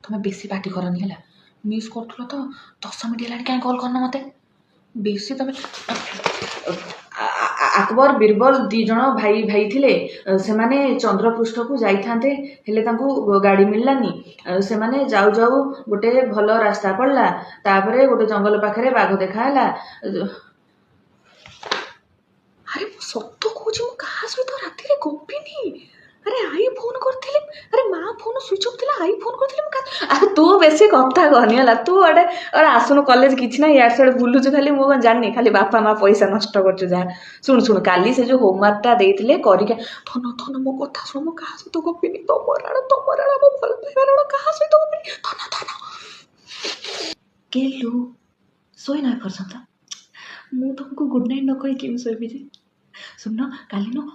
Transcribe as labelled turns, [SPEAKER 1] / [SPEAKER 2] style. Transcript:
[SPEAKER 1] तुम बेसी पार्टी करनी है मिस कर तो 10 मिनट है क्या कल करना मत बेसी तुम আকবর বীরবল দুইজন ভাই ভাই ଥିଲେ ସେମାନେ ଚନ୍ଦ୍ରପୃଷ୍ଠକୁ ଯାଇଥାନ୍ତେ ହେଲେ ତାଙ୍କୁ ଗାଡ଼ି ମିଳିଲାନି ସେମାନେ ଯାଉ ଯାଉ ଗୋଟେ ଭଲ ରାସ୍ତା ପଡ଼ିଲା ତାପରେ ଗୋଟେ ଜଙ୍ଗଲ ପାଖରେ ବାଘ ଦେଖାହେଲା ଆରେ ମୁଁ ସତ କହୁଛି ମୁଁ କାହା ସହିତ ରାତିରେ ଗପିନି अरे आई फोन करथिले अरे माँ फोन स्विच ऑफ थिला आई फोन करथिले अरे तू बेसी कथा कहनी हला तू अरे अरे आसुनु कॉलेज किछि ना यार साडे बुलुछु खाली मु जानि खाली बापा माँ पैसा नष्ट करछु जा सुन सुन काली से जो होमवर्क टा देइथिले करिके थन थन मो कथा सुन मो कहा सहित गपिनी तमराण मो भल पाइबारण कहा सहित गपिनी थन थन केलु सोई ना परसंत मु तुमको गुड नाइट न कहि कि सोइबि जे सुन काली न